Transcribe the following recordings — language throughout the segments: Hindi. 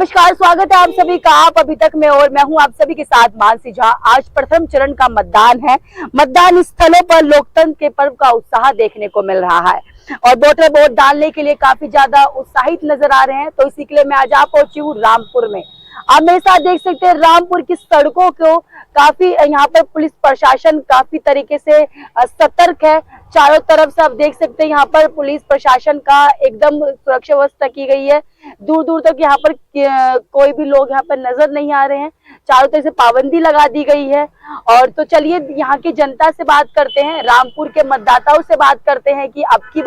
नमस्कार, स्वागत है आप सभी का आप अभी तक में और मैं हूं आप सभी के साथ मानसी झा। आज प्रथम चरण का मतदान है। मतदान स्थलों पर लोकतंत्र के पर्व का उत्साह देखने को मिल रहा है और वोटर वोट डालने के लिए काफी ज्यादा उत्साहित नजर आ रहे हैं। तो इसी के लिए मैं आज आ पहुंची हूँ रामपुर में। आप मेरे साथ देख सकते हैं रामपुर की सड़कों को काफी यहाँ पर पुलिस प्रशासन काफी तरीके से सतर्क है। चारों तरफ से आप देख सकते हैं यहाँ पर पुलिस प्रशासन का एकदम सुरक्षा व्यवस्था की गई है। दूर दूर तक यहाँ पर कोई भी लोग यहाँ पर नजर नहीं आ रहे हैं। चारों तरफ से पाबंदी लगा दी गई है। और तो चलिए यहाँ की जनता से बात करते हैं, रामपुर के मतदाताओं से बात करते हैं कि अब की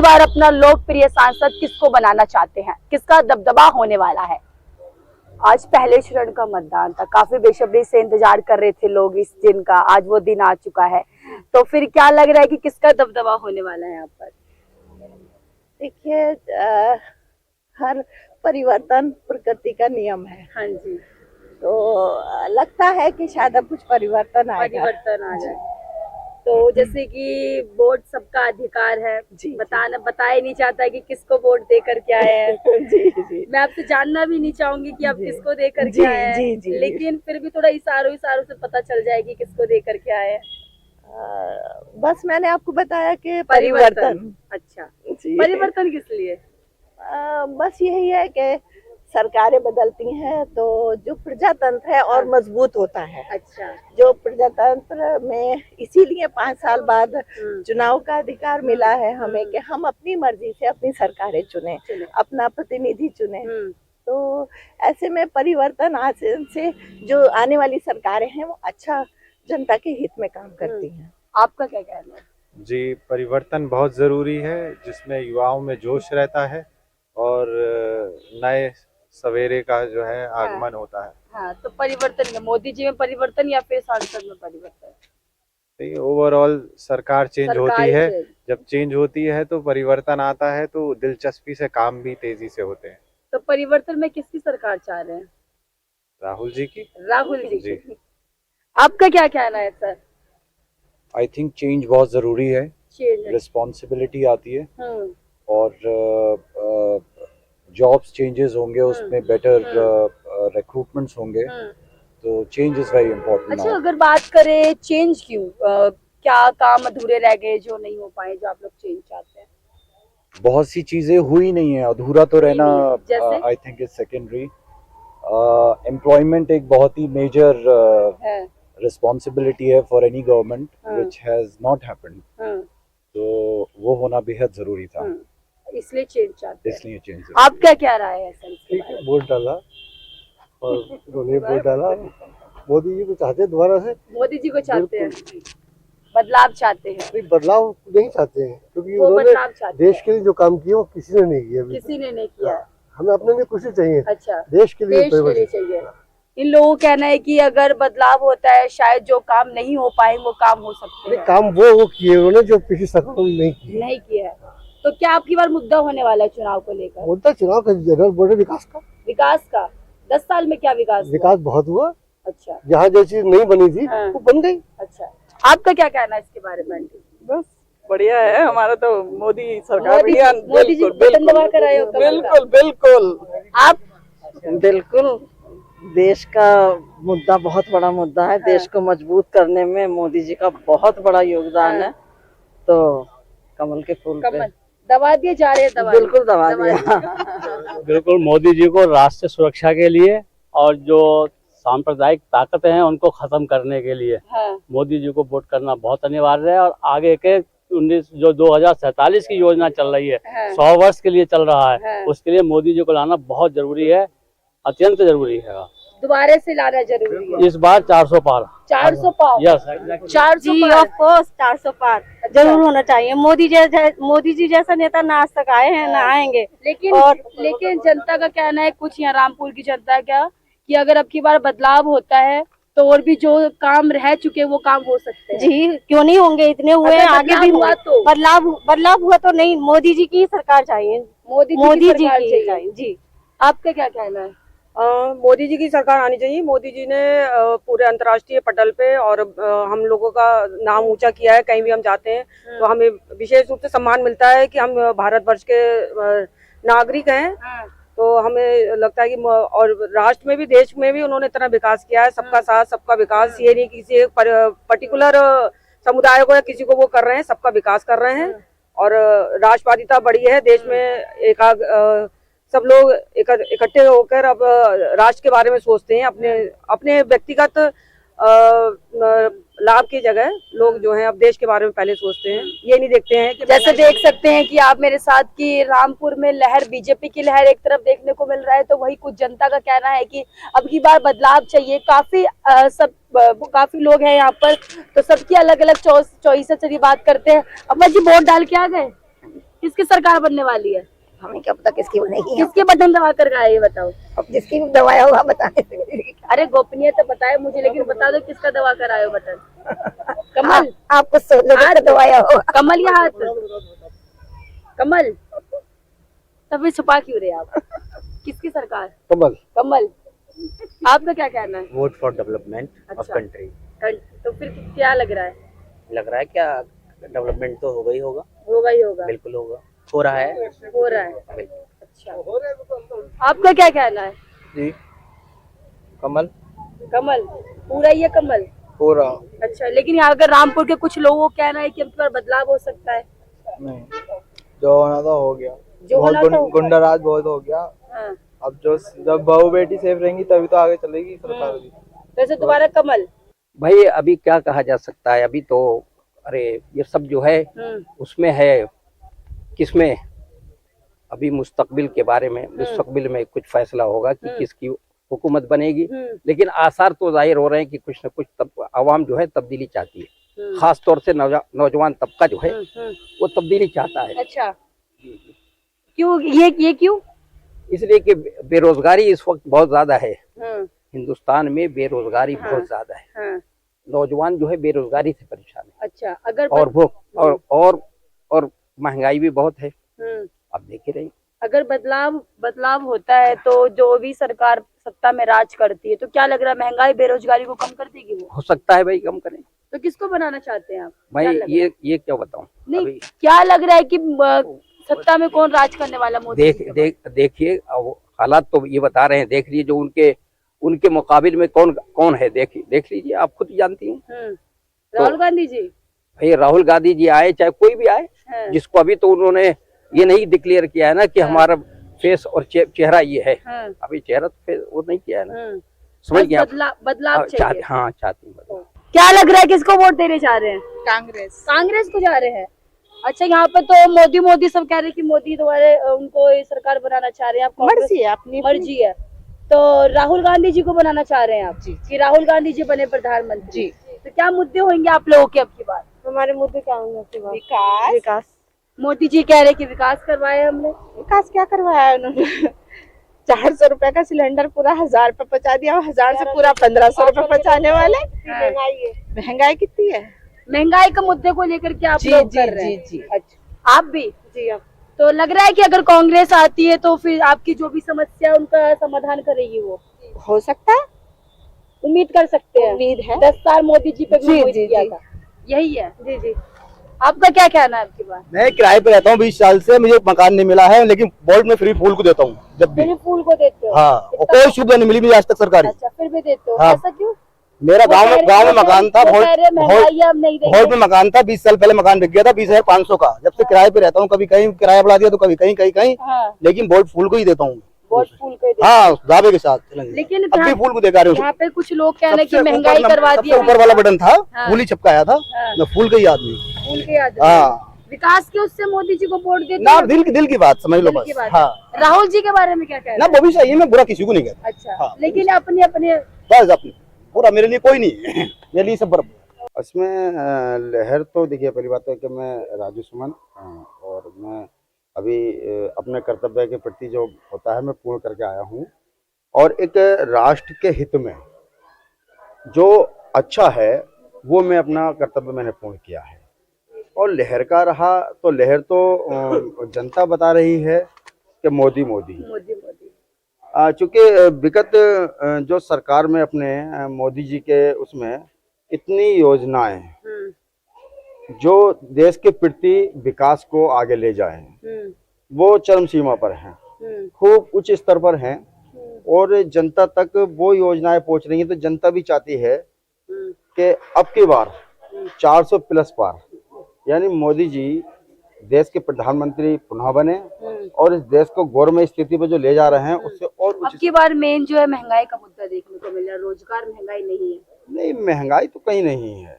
बार अपना लोकप्रिय सांसद किसको बनाना चाहते हैं, किसका दबदबा होने वाला है। आज पहले चरण का मतदान था, काफी बेसब्री से इंतजार कर रहे थे लोग इस दिन का। आज वो दिन आ चुका है, तो फिर क्या लग रहा है कि किसका दबदबा होने वाला है यहाँ पर? देखिए, हर परिवर्तन प्रकृति का नियम है। हाँ जी। तो लगता है कि शायद अब कुछ परिवर्तन आ जाए। तो जैसे कि वोट सबका अधिकार है, बताया नहीं चाहता कि किसको वोट देकर के आए हैं। जी। मैं आपसे जानना भी नहीं चाहूंगी कि आप किसको देकर के आए हैं, लेकिन फिर भी थोड़ा इशारों से पता चल जाएगी किसको देकर के आए हैं। बस मैंने आपको बताया कि परिवर्तन। अच्छा, परिवर्तन किस लिए? बस यही है कि सरकारें बदलती हैं तो जो प्रजातंत्र है और मजबूत होता है। अच्छा। जो प्रजातंत्र में इसीलिए 5 साल बाद चुनाव का अधिकार मिला है हमें कि हम अपनी मर्जी से अपनी सरकारें चुने, अपना प्रतिनिधि चुने। तो ऐसे में परिवर्तन आज से जो आने वाली सरकारें हैं वो अच्छा जनता के हित में काम करती हैं। आपका क्या कहना है? जी, परिवर्तन बहुत ज़रूरी है जिसमें युवाओं में जोश रहता है और नए सवेरे का जो है आगमन होता है। हाँ, तो परिवर्तन में मोदी जी में परिवर्तन या फिर सांसद में परिवर्तन? ओवरऑल सरकार चेंज होती है। जब चेंज होती है तो परिवर्तन आता है, तो दिलचस्पी से काम भी तेजी से होते हैं। तो परिवर्तन में किसकी सरकार चाह रहे हैं? राहुल जी की। राहुल जी। आपका क्या कहना है सर? आई थिंक चेंज बहुत जरूरी है, रिस्पॉन्सिबिलिटी आती है और जॉब्स चेंजेस होंगे, उसमें बेटर रिक्रूटमेंट्स होंगे, तो चेंज इज वेरी इम्पोर्टेंट। अच्छा, अगर बात करें चेंज क्यों, क्या काम अधूरे रह गए जो नहीं हो पाए, जो आप लोग चेंज चाहते हैं? बहुत सी चीजें हुई नहीं है, अधूरा तो रहना I think is secondary. Employment एक बहुत ही मेजर रिस्पॉन्सिबिलिटी है for any government which has not happened, तो वो होना बेहद जरूरी था, इसलिए चेंज चाहते हैं। इसलिए चेंज। आपका क्या राय है सर? ठीक है, वोट डाला और उन्होंने वोट डाला। मोदी जी को चाहते हैं, दोबारा से मोदी जी को चाहते हैं, बदलाव चाहते हैं। नहीं, बदलाव नहीं चाहते हैं क्योंकि उन्होंने देश के लिए जो काम किया वो किसी ने नहीं किया। किसी ने नहीं किया। हमें अपने लिए कुछ चाहिए। अच्छा, देश के लिए चाहिए। इन लोगों का कहना है कि अगर बदलाव होता है शायद जो काम नहीं हो पाए वो काम हो सकते हैं। काम वो किए उन्होंने जो पिछली सरकार नहीं किया। तो क्या आपकी बार मुद्दा होने वाला है चुनाव को लेकर? मुद्दा चुनाव का जनरल बोर्ड विकास का 10 साल में क्या विकास बहुत हुआ। अच्छा, जहाँ जो चीज नहीं बनी थी वो बन गई। अच्छा, आपका क्या कहना है इसके बारे में? बस बढ़िया है, हमारा तो मोदी सरकार मोदी जी बटन दबा कर आए हो? बिल्कुल आप? बिल्कुल, देश का मुद्दा बहुत बड़ा मुद्दा है। देश को मजबूत करने में मोदी जी का बहुत बड़ा योगदान है। तो कमल के फूल पे दबा दिए जा रहे हैं। बिल्कुल दबा दिया। बिल्कुल, मोदी जी को राष्ट्रीय सुरक्षा के लिए और जो सांप्रदायिक ताकतें हैं उनको खत्म करने के लिए मोदी जी को वोट करना बहुत अनिवार्य है। और आगे के 2047 की योजना चल रही है, 100 वर्ष के लिए चल रहा है, उसके लिए मोदी जी को लाना बहुत जरूरी है, अत्यंत जरूरी है। दोबारा से लाना जरूरी है। इस बार 400 पार। 400 पार? यस, 400 पार। ऑफ कोर्स 400 पार जरूर होना चाहिए। मोदी जी जैसा नेता ना आज तक आए हैं, ना आएंगे। लेकिन जनता का कहना है, कुछ यहाँ रामपुर की जनता क्या, कि अगर अब की बार बदलाव होता है तो और भी जो काम रह चुके वो काम हो सकते हैं। जी, क्यों नहीं होंगे, इतने हुए हैं, आगे भी हुआ। तो बदलाव हुआ तो नहीं, मोदी जी की सरकार चाहिए। मोदी जी की चाहिए। जी, आपका क्या कहना है? मोदी जी की सरकार आनी चाहिए। मोदी जी ने पूरे अंतर्राष्ट्रीय पटल पे और हम लोगों का नाम ऊंचा किया है। कहीं भी हम जाते हैं तो हमें विशेष रूप से सम्मान मिलता है कि हम भारतवर्ष के नागरिक हैं। तो हमें लगता है कि और राष्ट्र में भी देश में भी उन्होंने इतना विकास किया है, सबका साथ सबका विकास। ये नहीं किसी एक पर्टिकुलर समुदाय को या किसी को वो कर रहे हैं, सबका विकास कर रहे हैं। और राष्ट्रवादिता बढ़ी है देश में, सब लोग इकट्ठे होकर अब राष्ट्र के बारे में सोचते हैं, अपने व्यक्तिगत लाभ की जगह लोग जो हैं अब देश के बारे में पहले सोचते हैं, ये नहीं देखते हैं कि जैसे देख सकते हैं कि आप मेरे साथ की रामपुर में लहर, बीजेपी की लहर एक तरफ देखने को मिल रहा है, तो वही कुछ जनता का कहना है कि अब की बार बदलाव चाहिए। काफी लोग हैं यहाँ पर, तो सबकी अलग अलग चॉइस से बात करते हैं। अम्मा जी वोट डाल के आ गए, किसकी सरकार बनने वाली है? हमें क्या पता किसकी बनेगी। किसके बटन दबा कर गए ये बताओ। अब जिसकी दबाया होगा बताने। अरे गोपनीय तो बताए मुझे, लेकिन बता दो किसका दबा कर आए हो बटन। कमल आप कुछ सोच लो, दबाया होगा कमल या हाथ? कमल तभी छुपा क्यों रहे आप? किसकी सरकार? कमल। कमल। आपका क्या कहना है? Vote for development of country. तो फिर क्या लग रहा है? लग रहा है क्या डेवलपमेंट तो होगा ही होगा। होगा ही होगा। बिल्कुल होगा, हो रहा है। हो रहा है। अच्छा, आपका क्या कहना है? जी कमल। कमल पूरा ही है कमल? पूरा। अच्छा, लेकिन यहाँ अगर रामपुर के कुछ लोगों का कहना है कि अब की बार बदलाव हो सकता है। नहीं, जो होना था हो गया। जो होना था गुंडा राज बहुत हो गया। हाँ। अब जब बहू बेटी सेफ रहेंगी तभी तो आगे चलेगी सरकार भी। वैसे दोबारा कमल। भाई अभी क्या कहा जा सकता है, अभी तो अरे ये सब जो है उसमें है, किसमें अभी मुस्तकबिल के बारे में, मुस्तकबिल में कुछ फैसला होगा कि किसकी हुकूमत बनेगी। लेकिन आसार तो जाहिर हो रहे हैं कि कुछ न कुछ आवाम जो है तब्दीली चाहती है, खास तौर से नौजवान तबका जो है वो तब्दीली चाहता है। अच्छा, क्यों ये क्यों? इसलिए कि बेरोजगारी इस वक्त बहुत ज्यादा है, हिंदुस्तान में बेरोजगारी बहुत ज्यादा है। नौजवान जो है बेरोजगारी से परेशान है। अच्छा, अगर और वो और महंगाई भी बहुत है, आप देख ही रही। अगर बदलाव होता है तो जो भी सरकार सत्ता में राज करती है, तो क्या लग रहा है महंगाई बेरोजगारी को कम कर देगी वो? हो सकता है भाई कम करें। तो किसको बनाना चाहते हैं आप? भाई ये क्या बताऊं? नहीं, क्या लग रहा है कि सत्ता में कौन राज करने वाला? मोदी देखिए हालात तो ये बता रहे हैं, देख लीजिए जो उनके मुकाबिल में कौन है, देख लीजिए, आप खुद जानती हैं। राहुल गांधी जी। भाई राहुल गांधी जी आए चाहे कोई भी आए, जिसको अभी तो उन्होंने ये नहीं डिक्लेयर किया है ना कि हमारा फेस और चेहरा ये है। अभी चेहरा तो फेस वो नहीं किया है ना, समझ गया? बदलाव चाहिए। हाँ चाहती हूँ। क्या लग रहा है किसको वोट देने जा रहे हैं? कांग्रेस को जा रहे हैं। अच्छा, यहाँ पे तो मोदी सब कह रहे हैं कि मोदी दोबारा उनको ये सरकार बनाना चाह रहे हैं। आप मर्जी है, अपनी मर्जी है। तो राहुल गांधी जी को बनाना चाह रहे हैं आप कि राहुल गांधी जी बने प्रधानमंत्री? तो क्या मुद्दे होंगे आप लोगों के अब की बार? हमारे मुद्दे क्या होंगे आपकी बात? विकास। मोदी जी कह रहे कि विकास करवाया हमने। विकास क्या करवाया उन्होंने? 400 रुपए का सिलेंडर पूरा 1000 पे पहुंचा दिया, 1000 से पूरा 1500 रुपए पहुंचाने वाले। महंगाई कितनी है? महंगाई के मुद्दे को लेकर के आप लोग कर रहे हैं? जी। अच्छा, आप भी? जी। आप तो लग रहा है कि अगर कांग्रेस आती है तो फिर आपकी जो भी समस्या उनका समाधान करेगी, वो हो सकता है, उम्मीद कर सकते हैं। उम्मीद है। 10 साल मोदी जी पे भी उम्मीद किया था, यही है। जी। आपका क्या कहना है आपकी बात? मैं किराए पे रहता हूँ 20 साल से, मुझे मकान नहीं मिला है, लेकिन वोट में फ्री फूल को देता हूँ जब भी। फ्री फूल को देते हो? हाँ, और कोई सुविधा नहीं मिली मुझे आज तक सरकारी। अच्छा, फिर भी देते हो? हाँ। ऐसा क्यों? मेरा गांव में मकान था, हॉल में मकान था, 20 साल पहले मकान बिक गया था 20,500 का। जब से किराए पे रहता हूँ, कभी कहीं किराया बढ़ा दिया तो कभी कहीं, लेकिन वोट फूल को ही देता हूँ। वोट फूल को? हाँ, दावे के साथ। लेकिन अब भी फूल को देखा रहे हो। यहाँ पे कुछ लोग कह रहे हैं कि महंगाई करवा दी। ऊपर वाला बटन था, फूल ही चिपकाया था। मैं फूल का ही आदमी। फूल के आदमी। हाँ, विकास के उससे मोदी जी को वोट देते ना, दिल की बात समझ लो बस। हाँ। राहुल जी के बारे में क्या कहना? ना, वो भी सही है, मैं बुरा किसी को नहीं कहता। अच्छा, लेकिन अपने बस अपने पूरा, मेरे लिए कोई नहीं है, मेरे लिए सब बराबर। इसमें लहर तो देखिए, पहली बात है कि मैं राजू सुमन और मैं अभी अपने कर्तव्य के प्रति जो होता है मैं पूर्ण करके आया हूँ, और एक राष्ट्र के हित में जो अच्छा है वो मैं अपना कर्तव्य मैंने पूर्ण किया है। और लहर का रहा तो लहर तो जनता बता रही है कि मोदी। चूंकि विगत जो सरकार में अपने मोदी जी के उसमें इतनी योजनाएं जो देश के प्रति विकास को आगे ले जाएं, वो चरम सीमा पर हैं। खूब उच्च स्तर पर हैं और जनता तक वो योजनाएं पहुंच रही हैं। तो जनता भी चाहती है कि अब की बार 400 प्लस पार, यानी मोदी जी देश के प्रधानमंत्री पुनः बने और इस देश को गौरवमय स्थिति पर जो ले जा रहे हैं उससे और अब की बार मेन जो है महंगाई का मुद्दा देखने को मिल रहा है, रोजगार महंगाई नहीं है। नहीं, महंगाई तो कहीं नहीं है।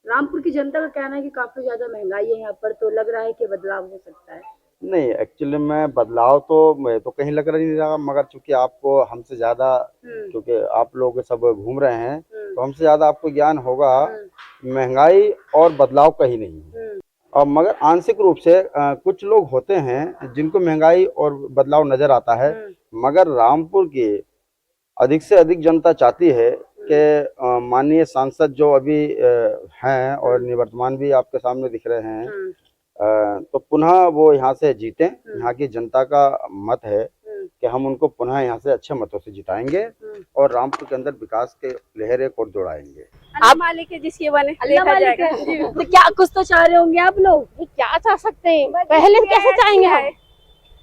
रामपुर की जनता का कहना है कि काफी ज्यादा महंगाई है यहाँ पर, तो लग रहा है कि बदलाव हो सकता है। नहीं, एक्चुअली में बदलाव तो मैं तो कहीं लग नहीं रहा, मगर चूंकि आपको हमसे ज्यादा, क्योंकि आप लोग सब घूम रहे हैं तो हमसे ज्यादा आपको ज्ञान होगा। महंगाई और बदलाव कहीं नहीं, और मगर आंशिक रूप से कुछ लोग होते हैं जिनको महंगाई और बदलाव नजर आता है, मगर रामपुर की अधिक से अधिक जनता चाहती है कि माननीय सांसद जो अभी हैं और निवर्तमान भी आपके सामने दिख रहे हैं, तो पुनः वो यहाँ से जीतें। यहाँ की जनता का मत है कि हम उनको पुनः यहाँ से अच्छे मतों से जिताएंगे और रामपुर के अंदर विकास के लहर एक और दौड़ाएंगे। आप मालिक है जिसकी बने देखा जाएगा। तो क्या कुछ तो चाह रहे होंगे आप लोग? क्या चाह सकते हैं, पहले कैसे चाहेंगे हम?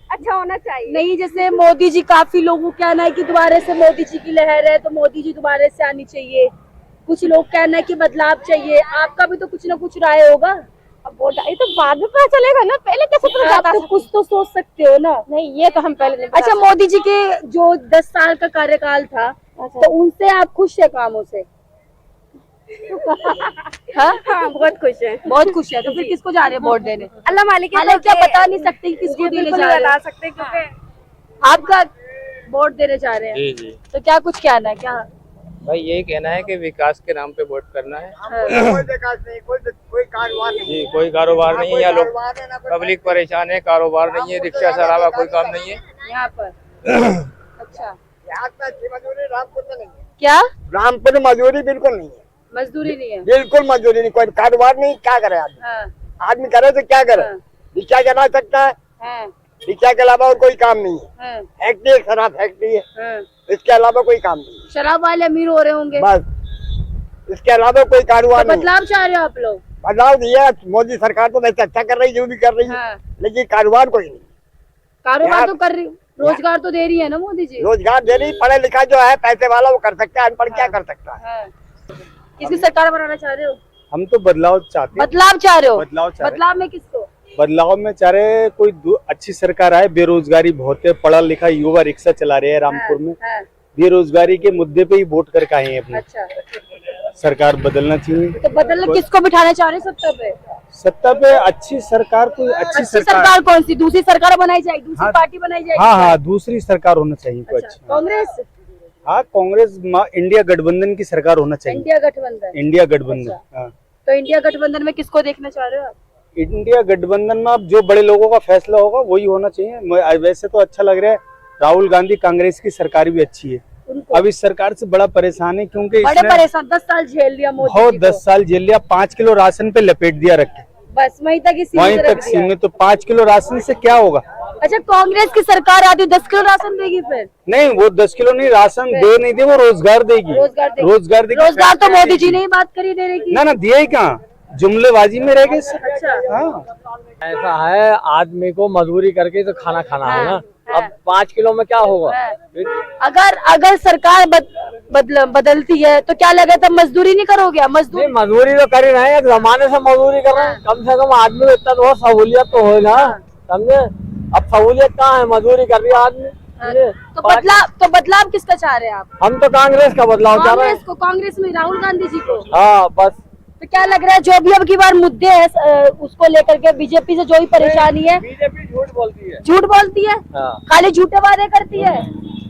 अच्छा होना चाहिए। नहीं, जैसे मोदी जी, काफी लोगों का कहना है कि दोबारा से मोदी जी की लहर है तो मोदी जी दोबारा से आनी चाहिए। कुछ लोग कहना है कि बदलाव चाहिए। आपका भी तो कुछ ना कुछ राय होगा। अब वोट आई तो बाद में पता चलेगा ना, पहले कैसे पता आप चलता? तो कुछ तो सोच सकते हो ना। नहीं, ये तो हम पहले नहीं। अच्छा, मोदी जी के जो 10 साल का कार्यकाल था, तो उनसे आप खुश है कामों से? हाँ, बहुत खुश है, बहुत खुश है। तो फिर किसको जा रहे हैं वोट देने? अल्लाह मालिक है। हालांकि क्या बता नहीं सकते कि किसको देने जा रहे हैं, सकते क्योंकि आपका वोट देने जा रहे हैं। जी जी तो क्या कुछ कहना है? क्या भाई यही कहना है कि विकास के नाम पे वोट करना है। कोई विकास नहीं, कोई कारोबार नहीं, जी कोई कारोबार नहीं है, या लोग पब्लिक परेशान है, कारोबार नहीं है, रिक्शा से अलावा कोई काम नहीं है यहाँ पर। अच्छा, यहाँ पे अच्छी मजदूरी रामपुर में नहीं है। क्या रामपुर में मजदूरी बिल्कुल नहीं है, मजदूरी नहीं है? बिल्कुल मजदूरी नहीं, कोई कारोबार नहीं। क्या करे आदमी? हाँ, आदमी करे तो क्या करे? रिक्शा चला सकता है, हाँ, रिक्शा के अलावा और कोई काम नहीं है। हाँ, फैक्ट्री, शराब फैक्ट्री है, हाँ। इसके अलावा कोई काम नहीं है। शराब वाले अमीर हो रहे होंगे, बस इसके अलावा कोई कारोबार तो नहीं। बदलाव चाह रहे हो आप लोग? बदलाव दिया मोदी सरकार तो वैसे अच्छा कर रही है, जो भी कर रही है, हाँ। लेकिन कारोबार कोई नहीं। कारोबार तो कर रही, रोजगार तो दे रही है ना मोदी जी। रोजगार दे रही, पढ़ा लिखा जो है पैसे वाला वो कर सकता है, अनपढ़ क्या कर सकता है? हाँ। किसकी सरकार बनाना चाह रहे हो? हम तो बदलाव चाहते हैं। बदलाव चाह रहे हो? बदलाव में किसको? बदलाव में चाह रहे कोई अच्छी सरकार आए। बेरोजगारी बहुत है, पढ़ा लिखा युवा रिक्शा चला रहे हैं रामपुर में। हाँ। बेरोजगारी के मुद्दे पे ही वोट करके आए हैं अपने। अच्छा, सरकार बदलना चाहिए। तो बदलना किसको बिठाना चाह रहे हैं सत्ता पे? सत्ता पे अच्छी सरकार, कोई अच्छी सरकार कौन सी? दूसरी सरकार बनाई जाएगी, दूसरी पार्टी बनाई जाएगी? हाँ, दूसरी सरकार होना चाहिए कोई अच्छी। कांग्रेस? हाँ, कांग्रेस इंडिया गठबंधन की सरकार होना चाहिए। इंडिया गठबंधन? इंडिया गठबंधन, हाँ। तो इंडिया गठबंधन में किसको देखना चाह रहे हो आप? इंडिया गठबंधन में अब जो बड़े लोगों का फैसला होगा वही होना चाहिए। वैसे तो अच्छा लग रहा है, राहुल गांधी कांग्रेस की सरकार भी अच्छी है। अब इस सरकार से बड़ा परेशान है क्योंकि बड़े परेशान, 10 साल झेल लिया मोदी बहुत जी को। 10 साल झेल लिया। 5 किलो राशन पे लपेट दिया रखे, बस वहीं तक सीमित। तो 5 किलो राशन से क्या होगा? अच्छा, कांग्रेस की सरकार आती 10 किलो राशन देगी फिर? नहीं, वो 10 किलो नहीं राशन दे नहीं दे, वो रोजगार देगी। रोजगार देगी। रोजगार तो मोदी जी ने ही बात करी देने की। ना दिया ही कहाँ, जुमलेबाजी में रह गए। अच्छा, हाँ, ऐसा है, आदमी को मजदूरी करके तो खाना खाना है ना। अब 5 किलो में क्या होगा? अगर सरकार बदलती है तो क्या लगा था, मजदूरी नहीं करोगे? मजदूरी तो कर ही रहे हैं, जमाने से मजदूरी कर रहे हैं। कम से कम आदमी को इतना तो सहूलियत तो हो ना, समझे? अब सहूलियत कहाँ है, मजदूरी कर रही है आदमी। तो बदलाव किसका चाह रहे हैं आप? हम तो कांग्रेस का बदलाव चाह रहे हैं। कांग्रेस में राहुल गांधी जी को? हाँ, बस। तो क्या लग रहा है, जो भी अब की बार मुद्दे हैं उसको लेकर के बीजेपी से जो भी परेशानी है? बीजेपी झूठ बोलती है। झूठ बोलती है? हाँ। खाली झूठे वादे करती है।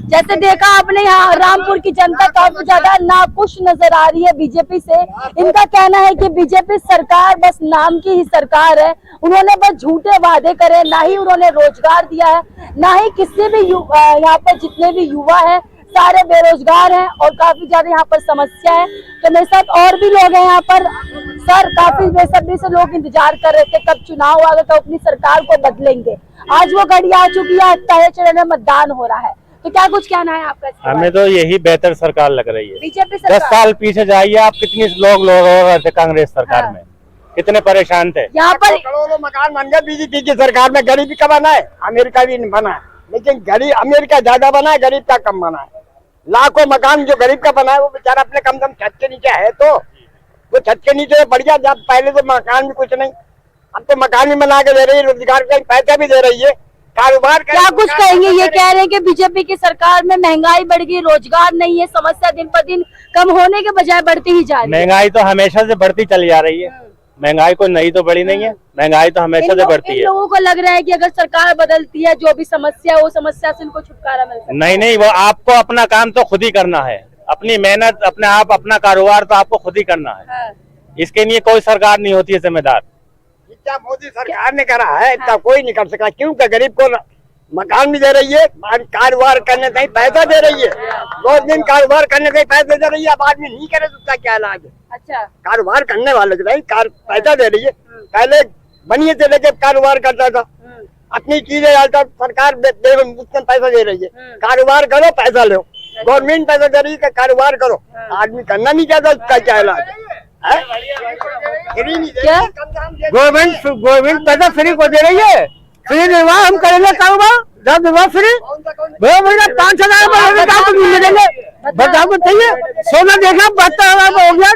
जैसे देखा आपने, यहाँ रामपुर की जनता काफी ज्यादा नाखुश नजर आ रही है बीजेपी से। इनका कहना है कि बीजेपी सरकार बस नाम की ही सरकार है, उन्होंने बस झूठे वादे करे, ना ही उन्होंने रोजगार दिया है, ना ही किसी भी यहाँ पर जितने भी युवा है सारे बेरोजगार हैं और काफी ज्यादा यहाँ पर समस्या है। तो मेरे साथ और भी लोग हैं यहाँ पर। सर, काफी बेसब्री से लोग इंतजार कर रहे थे कब चुनाव आगे, कब अपनी सरकार को बदलेंगे। आज वो घड़ी आ चुकी है, तय चरण में मतदान हो रहा है। तो क्या कुछ कहना है आपका? हमें तो यही बेहतर सरकार लग रही है। बीजेपी 10 साल पीछे जाइए आप, कितने लोग थे कांग्रेस सरकार में, कितने परेशान थे। यहाँ पर करोड़ों मकान बन गए बीजेपी की सरकार में। गरीबी का बना है, अमेरिका भी बना है, लेकिन गरीब अमीर का ज्यादा बना है, गरीब का कम बना है। लाखों मकान जो गरीब का बना है वो बेचारा अपने कम से कम छत के नीचे है, तो वो छत के नीचे बढ़िया। जब पहले तो मकान भी कुछ नहीं, अब तो मकान भी बना के दे रही है, रोजगार का पैसा भी दे रही है, कारोबार क्या कुछ कहेंगे? ये कह रहे हैं कि बीजेपी की सरकार में महंगाई बढ़ गई, रोजगार नहीं है, समस्या दिन पर दिन कम होने के बजाय बढ़ती ही जा रही है। महंगाई तो हमेशा से बढ़ती चली जा रही है, महंगाई कोई नई तो बढ़ी नहीं है, महंगाई तो हमेशा से बढ़ती है। लोगों को लग रहा है कि अगर सरकार बदलती है, जो भी समस्या है वो समस्या से इनको छुटकारा मिल सकता है। नहीं, वो आपको अपना काम तो खुद ही करना है, अपनी मेहनत, अपने आप अपना कारोबार तो आपको खुद ही करना है। इसके लिए कोई सरकार नहीं होती है जिम्मेदार। जितना मोदी सरकार ने करा है इतना कोई नहीं कर सका, क्योंकि गरीब को मकान भी दे रही है, कारोबार करने से पैसा दे रही है, 2 दिन कारोबार करने से पैसे दे रही है। अब आदमी नहीं करे तो उसका क्या इलाज है? अच्छा, कारोबार करने वाले को नहीं पैसा दे रही है। पहले बनिए से लेके कारोबार करता था, अपनी चीजें डालता, सरकार उसमें पैसा दे रही है। कारोबार करो, पैसा लो, गवर्नमेंट पैसा दे रही है, कारोबार करो। आदमी करना नहीं चाहता, उसका क्या इलाज है? गवर्नमेंट पैसा फ्री को दे रही है, फ्री निर्वाह हम करेंगे कारोबार, जब निर्वाह फ्री 5,000 मिलेंगे। बताओ तो चाहिए, सोना देखा 72,000 हो गया,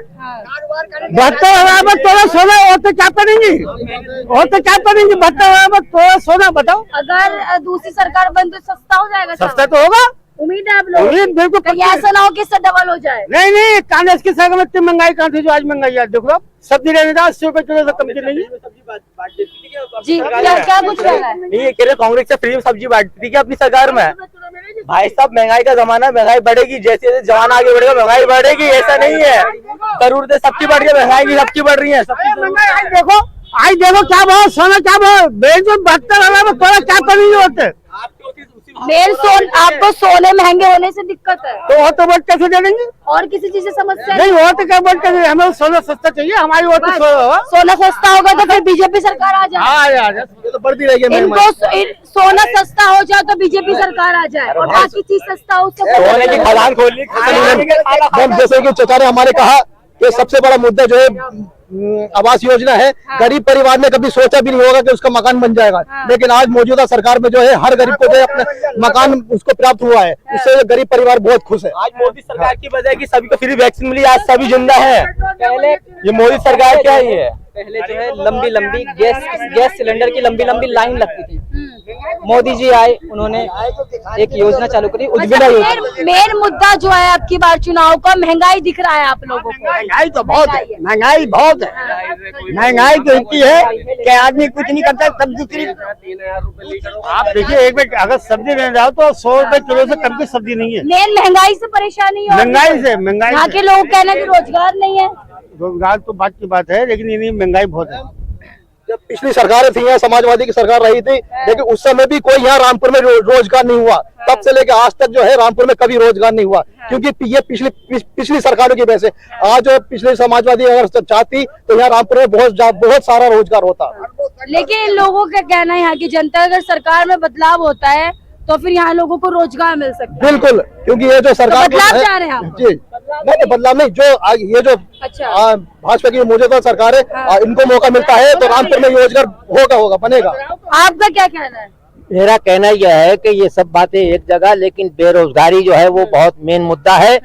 72,000 में थोड़ा सोना और तो क्या करेंगी, और तो क्या करेंगी? 72,000 में थोड़ा सोना बताओ। अगर दूसरी सरकार बन तो सस्ता हो जाएगा। सस्ता तो होगा, उम्मीद है आप लोग? बिल्कुल। ऐसा ना हो कि इससे डबल हो जाए। नहीं, कांग्रेस की सरकार में इतनी महंगाई कहाँ थी जो आज महंगाई है? देखो सब्जी रहने 80 रुपए किलो से कम की नहीं है। जी क्या कुछ कहना है? नहीं, कह रहे कांग्रेस से फ्री में सब्जी बांटती थी अपनी सरकार में। भाई साहब, महंगाई का जमाना, महंगाई बढ़ेगी, जैसे जैसे जमाना आगे बढ़ेगा महंगाई बढ़ेगी, ऐसा नहीं है। जरूरतें सबकी बढ़ गई, महंगाई भी सबकी बढ़ रही है। देखो आज देखो क्या भाव, सोना क्या भाव, 72,000 में थोड़ा क्या कमी होते। आपको सोने महंगे होने से दिक्कत है तो वो तो वोट कैसे दे देंगे? और किसी चीज से समस्या नहीं, वो तो क्या वोट कैसे, हमें सोना सस्ता चाहिए, हमारी वोट सोना सस्ता होगा तो फिर बीजेपी सरकार आ जाए। तो बढ़ती रहेगी। इनको सोना सस्ता हो जाए तो बीजेपी सरकार आ जाए, और बाकी चीज सस्ता हो सोने की खदान खोलनी। जैसे कि चाचा ने हमारे कहा कि सबसे बड़ा मुद्दा जो है आवास योजना है। गरीब परिवार ने कभी सोचा भी नहीं होगा कि उसका मकान बन जाएगा, लेकिन आज मौजूदा सरकार में जो है हर गरीब को जो है अपना मकान उसको प्राप्त हुआ है, इससे गरीब परिवार बहुत खुश है। आज मोदी सरकार की वजह की सभी को फ्री वैक्सीन मिली, आज सभी जिंदा है। पहले ये मोदी सरकार क्या ही है? पहले जो है लंबी लंबी गैस सिलेंडर की लंबी लंबी लाइन लगती थी। मोदी जी आए, उन्होंने एक योजना चालू करी, उज्ज्वला योजना। मेन मुद्दा जो है आपकी बार चुनाव का, महंगाई दिख रहा है आप लोगों को? महंगाई तो बहुत है, महंगाई बहुत है, महंगाई तो इतनी है कि आदमी कुछ नहीं करता। सब्जी फ्री, आप देखिए एक मिनट, अगर सब्जी लेने जाओ तो 100 रुपए किलो से कम की सब्जी नहीं है। मेन महंगाई से परेशानी है, महंगाई यहाँ के लोग कहना कि रोजगार नहीं है। रोजगार तो बात की बात है, लेकिन ये महंगाई बहुत है। जब पिछली सरकारें थी, यहाँ समाजवादी की सरकार रही थी, लेकिन उस समय भी कोई यहाँ रामपुर में रोजगार नहीं हुआ। तब से लेकर आज तक जो है रामपुर में कभी रोजगार नहीं हुआ, क्योंकि ये पिछली सरकारों की वजह से। आज जो पिछली समाजवादी अगर चाहती तो यहाँ रामपुर में बहुत सारा रोजगार होता। लेकिन लोगों का कहना है, यहाँ की जनता, अगर सरकार में बदलाव होता है तो फिर यहाँ लोगों को रोजगार मिल सकता है। बिल्कुल, क्योंकि ये जो सरकार तो बदलाव चाह रहे हैं आप? जी नहीं, बदलाव नहीं, जो ये जो भाजपा की मौजूदा सरकार है, इनको मौका मिलता है तो रामपुर में रोजगार होगा बनेगा। आपका क्या कहना है? मेरा कहना यह है कि ये सब बातें एक जगह, लेकिन बेरोजगारी जो है वो बहुत मेन मुद्दा है।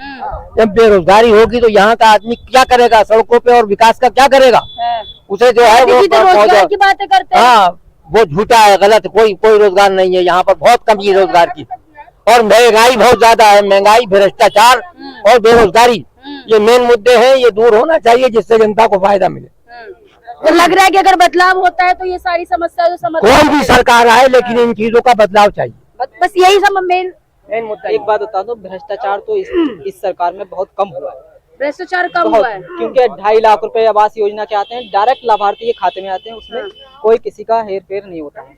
जब बेरोजगारी होगी तो यहाँ का आदमी क्या करेगा, सड़कों पे, और विकास का क्या करेगा? उसे जो है वो रोजगार की बातें करते हैं। हाँ, वो झूठा है, गलत। कोई रोजगार नहीं है यहाँ पर, बहुत कमी है रोजगार की, और महंगाई बहुत ज्यादा है। महंगाई, भ्रष्टाचार और बेरोजगारी, ये मेन मुद्दे हैं, ये दूर होना चाहिए जिससे जनता को फायदा मिले। तो लग रहा है कि अगर बदलाव होता है तो ये सारी समस्या जो कोई भी सरकार आए, लेकिन इन चीजों का बदलाव चाहिए। बस यही सब मेन मुद्दा। एक बात बता दो, भ्रष्टाचार तो इस सरकार में बहुत कम हुआ है। भ्रष्टाचार कम हुआ है क्योंकि 2.5 लाख रुपए आवास योजना के आते हैं, डायरेक्ट लाभार्थी के खाते में आते हैं, उसमें कोई किसी का हेर फेर नहीं होता है।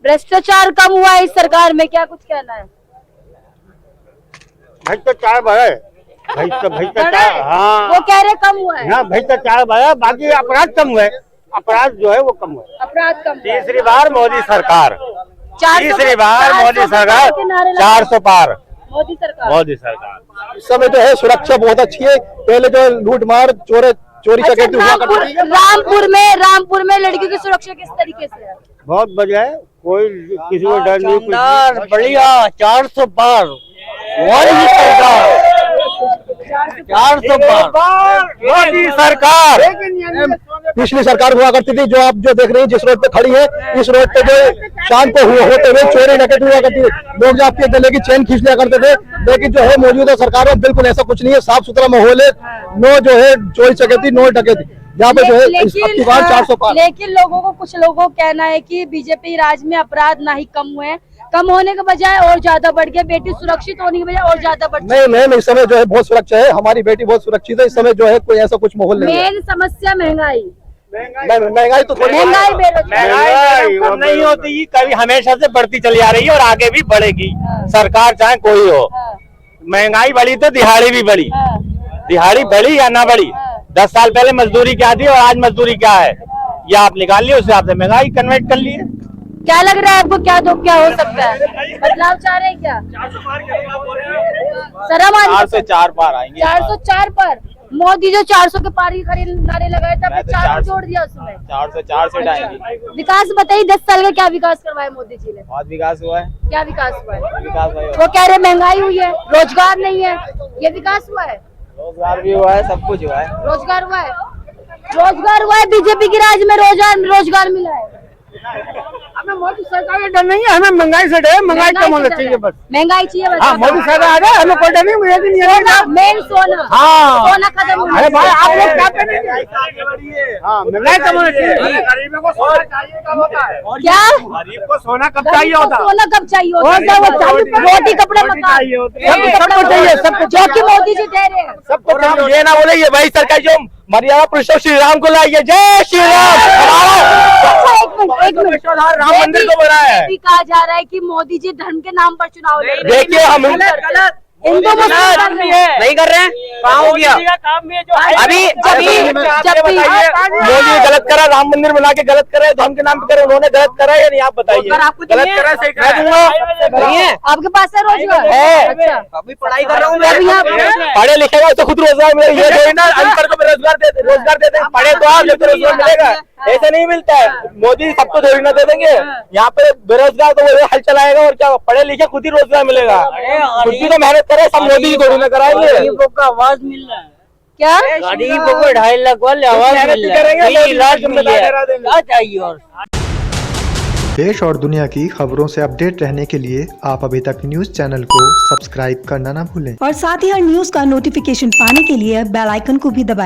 भ्रष्टाचार कम हुआ है इस सरकार में, क्या कुछ कहना है? भ्रष्टाचार है, भ्रष्टाचार, हाँ, वो कह रहे कम हुआ है। हाँ, भ्रष्टाचार है, बाकी अपराध कम हुए, अपराध जो है वो कम हुआ। अपराध कम। तीसरी बार मोदी सरकार, 400 पार मोदी सरकार। इस समय जो है सुरक्षा बहुत अच्छी है। पहले जो लूट मार चोरी चकेती हुआ करती थी। रामपुर में लड़कियों की सुरक्षा किस तरीके से है? बहुत बढ़िया है, कोई किसी को डर नहीं, शानदार, बढ़िया, 400 पार, मोदी सरकार, 400 पार, मोदी सरकार। पिछली सरकार हुआ करती थी, जो आप जो देख रही हैं जिस रोड पे खड़ी है, इस रोड पे जो शाम को होते हुए चोरी डकैती हुआ करती थी, लोग जो आपके गले की चेन खींच लिया करते थे। लेकिन जो है मौजूदा सरकार में बिल्कुल ऐसा कुछ नहीं है, साफ सुथरा माहौल है, नो जो है चोरी चकैती, नो डकैती, जहाँ पे जो है अब 400 पार। लेकिन लोगों को, कुछ लोगों का कहना है कि बीजेपी राज में अपराध ना ही कम हुए, कम होने के बजाय और ज्यादा बढ़ गया, बेटी सुरक्षित होने के बजाय और ज्यादा बढ़ नहीं मैम, इस समय जो है बहुत सुरक्षा है, हमारी बेटी बहुत सुरक्षित है, इस समय जो है कोई ऐसा कुछ माहौल नहीं है। मेन समस्या महंगाई, महंगाई तो थोड़ी, महंगाई बेरोजगारी कम नहीं होती, कभी हमेशा से बढ़ती चली आ रही है और आगे भी बढ़ेगी, सरकार चाहे कोई हो। महंगाई बढ़ी तो दिहाड़ी भी बढ़ी, दिहाड़ी बढ़ी या ना बढ़ी। 10 साल पहले मजदूरी क्या थी और आज मजदूरी क्या है, ये आप निकाल लिए, उस हिसाब से महंगाई कन्वर्ट कर लिए। क्या लग रहा है आपको, क्या क्या हो सकता है, बदलाव चाह रहे हैं क्या? शर्म आ रही है? 404 पार आएंगे, 404 पर मोदी जो 400 के पार की खरीद नारे लगाए थे, आपने 400 जोड़ दिया उसमें। 404 से आएंगे। विकास बताइए, 10 साल का क्या विकास करवाया मोदी जी ने? बहुत विकास हुआ है। क्या विकास हुआ है? विकास हुआ है, वो कह रहे महंगाई हुई है, रोजगार नहीं है, ये विकास हुआ है? रोजगार भी हुआ है, सब कुछ हुआ है। रोजगार हुआ है, रोजगार हुआ है, बीजेपी की राज में रोजगार मिला है। हमें मोदी सरकार का डर नहीं है, हमें महंगाई से डर है, महंगाई कम होना चाहिए बस। महंगाई चाहिए बस। हाँ, मोदी सरकार आ जाए, हमें कोई डर नहीं, मुझे नहीं है। मेन सोना, हाँ, सोना खत्म होना अरे भाई आप लोग क्या चाहिए। करेंगे? हाँ, महंगाई कम होना चाहिए। गरीबों को सोना चाहिए कब होता है? क्या गरीब को सोना कब चाहिए होता है? सोना कब चाहिए होता है? रोटी कपड़े मकान सबको चाहिए, सबको जो कि मोदी जी दे रहे हैं। सबको और हम ये ना बोले ये भाई सरकार जो मर्यादा पुरुषोत्तम श्री राम को लाइए, जय श्री राम। एक मिनट, राम मंदिर को बनाया है। भी कहा जा रहा है कि मोदी जी धर्म के नाम पर चुनाव लड़ रहे हैं। देखिए हम हिंदू मुसलमान नहीं कर रहे हैं, कहाँ हो गया? अभी मोदी गलत करा, राम मंदिर बना के गलत करा है, धर्म के नाम पे करे, उन्होंने गलत करा है या नहीं, आप बताइए। गलत करा, सही करा? आपके पास है रोजगार? है। अच्छा, अभी पढ़ाई कर रहा हूँ मैं। अभी पढ़े लिखेगा तो खुद रोजगार मिलेगा, ये थोड़ी ना अनपढ़ को रोजगार देते हैं। पढ़े तो आप जब रोजगार मिलेगा, ऐसा नहीं मिलता है। मोदी सबको थोड़ी ना दे देंगे, यहाँ पे बेरोजगार तो वो हल चलाएगा और क्या, पढ़े लिखे खुद ही रोजगार मिलेगा। खुद भी तो मेहनत करे, सब मोदी ही थोड़ी ना कराएंगे। गरीबों का आवाज मिल रहा है, क्या गरीबों को 2.5 लाख वाले आवाज मिल रहा है, इलाज मिल रहा है, क्या चाहिए और? देश और दुनिया की खबरों से अपडेट रहने के लिए आप अभी तक न्यूज चैनल को सब्सक्राइब करना ना भूलें और साथ ही हर न्यूज का नोटिफिकेशन पाने के लिए बेल आइकन को भी दबाएं।